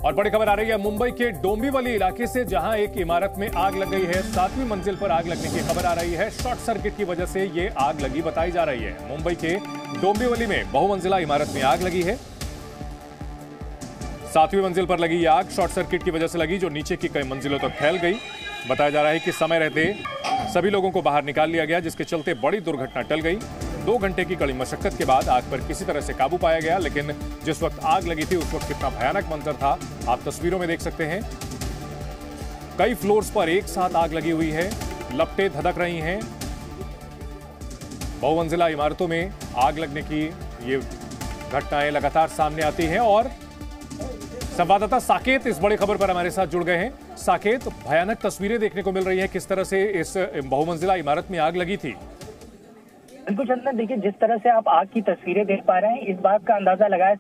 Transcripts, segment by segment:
और बड़ी खबर आ रही है मुंबई के डोंबिवली इलाके से, जहां एक इमारत में आग लग गई है। 7वीं मंजिल पर आग लगने की खबर आ रही है। शॉर्ट सर्किट की वजह से ये आग लगी बताई जा रही है। मुंबई के डोंबिवली में बहुमंजिला इमारत में आग लगी है। 7वीं मंजिल पर लगी ये आग शॉर्ट सर्किट की वजह से लगी, जो नीचे की कई मंजिलों तक फैल गई। बताया जा रहा है कि समय रहते सभी लोगों को बाहर निकाल लिया गया, जिसके चलते बड़ी दुर्घटना टल गई। 2 घंटे की कड़ी मशक्कत के बाद आग पर किसी तरह से काबू पाया गया, लेकिन जिस वक्त आग लगी थी उस वक्त कितना भयानक मंजर था आप तस्वीरों में देख सकते हैं। कई फ्लोर्स पर एक साथ आग लगी हुई है, लपटें धधक रही हैं। बहुमंजिला इमारतों में आग लगने की ये घटनाएं लगातार सामने आती हैं और संवाददाता साकेत इस बड़ी खबर पर हमारे साथ जुड़ गए हैं। साकेत, भयानक तस्वीरें देखने को मिल रही है, किस तरह से इस बहुमंजिला इमारत में आग लगी थी? बिल्कुल चंदन, देखिए जिस तरह से आप आग की तस्वीरें देख पा रहे हैं, इस बात का अंदाजा लगाया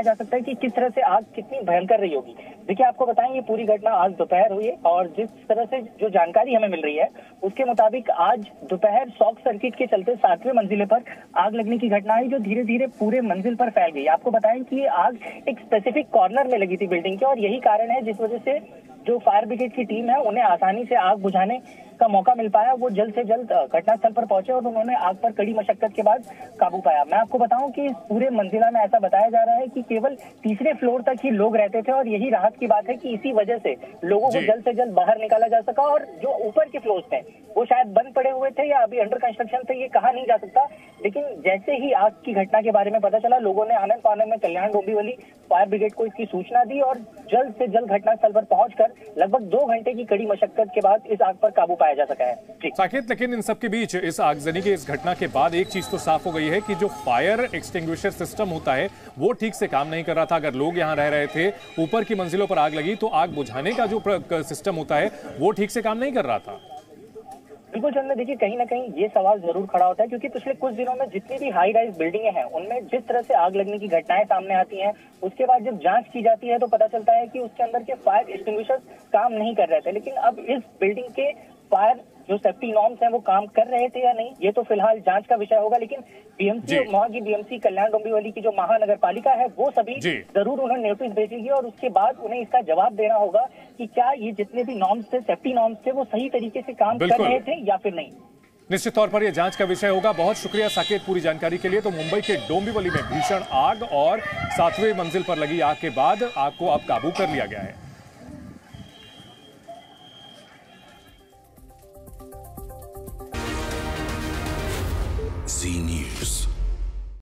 जा सकता है कि किस तरह से आग कितनी भयंकर रही होगी। देखिए आपको बताएं, ये पूरी घटना आज दोपहर हुई है और जिस तरह से जो जानकारी हमें मिल रही है उसके मुताबिक आज दोपहर शॉर्ट सर्किट के चलते 7वें मंजिले पर आग लगने की घटना है, जो धीरे धीरे पूरे मंजिल पर फैल गई। आपको बताएं कि ये आग एक स्पेसिफिक कॉर्नर में लगी थी बिल्डिंग के, और यही कारण है जिस वजह से जो फायर ब्रिगेड की टीम है उन्हें आसानी से आग बुझाने का मौका मिल पाया। वो जल्द से जल्द घटनास्थल पर पहुंचे और उन्होंने आग पर कड़ी मशक्कत के बाद काबू पाया। मैं आपको बताऊं कि इस पूरे मंजिला में ऐसा बताया जा रहा है कि केवल तीसरे फ्लोर तक ही लोग रहते थे, और यही राहत की बात है कि इसी वजह से लोगों को जल्द से जल्द बाहर निकाला जा सका। और जो ऊपर के फ्लोर्स थे वो शायद बंद पड़े हुए थे या अभी अंडर कंस्ट्रक्शन थे, ये कहा नहीं जा सकता, लेकिन जैसे ही आग की घटना के बारे में पता चला, लोगों ने आनंद फानंद में कल्याण डोंबिवली फायर ब्रिगेड को इसकी सूचना दी और जल्द से जल्द घटनास्थल पर पहुंचकर लगभग 2 घंटे की कड़ी मशक्कत के बाद इस आग पर काबू पाया जा सका है। साकेत, लेकिन इन सब के बीच इस आगजनी की इस घटना के बाद एक चीज तो साफ हो गई है कि जो फायर एक्सटिंग्विशर सिस्टम होता है वो ठीक से काम नहीं कर रहा था। अगर लोग यहाँ रह रहे थे, ऊपर की मंजिलों पर आग लगी, तो आग बुझाने का जो सिस्टम होता है वो ठीक से काम नहीं कर रहा था। बिल्कुल चंद्र, देखिए कहीं ना कहीं ये सवाल जरूर खड़ा होता है, क्योंकि पिछले कुछ दिनों में जितनी भी हाई राइज बिल्डिंगें हैं उनमें जिस तरह से आग लगने की घटनाएं सामने आती हैं, उसके बाद जब जांच की जाती है तो पता चलता है कि उसके अंदर के फायर एक्सटिंग्विशर्स काम नहीं कर रहे थे। लेकिन अब इस बिल्डिंग के फायर जो सेफ्टी नॉर्म्स हैं वो काम कर रहे थे या नहीं, ये तो फिलहाल जांच का विषय होगा। लेकिन बीएमसी, वहां की बीएमसी कल्याण डोंबिवली की जो महानगर पालिका है वो सभी जरूर उन्हें नोटिस भेजेगी और उसके बाद उन्हें इसका जवाब देना होगा कि क्या ये जितने भी नॉर्म्स थे, सेफ्टी नॉर्म्स थे, वो सही तरीके से काम कर रहे थे या फिर नहीं। निश्चित तौर पर यह जांच का विषय होगा। बहुत शुक्रिया साकेत पूरी जानकारी के लिए। तो मुंबई के डोंबिवली में भीषण आग और 7वें मंजिल पर लगी आग के बाद आग को अब काबू कर लिया गया है।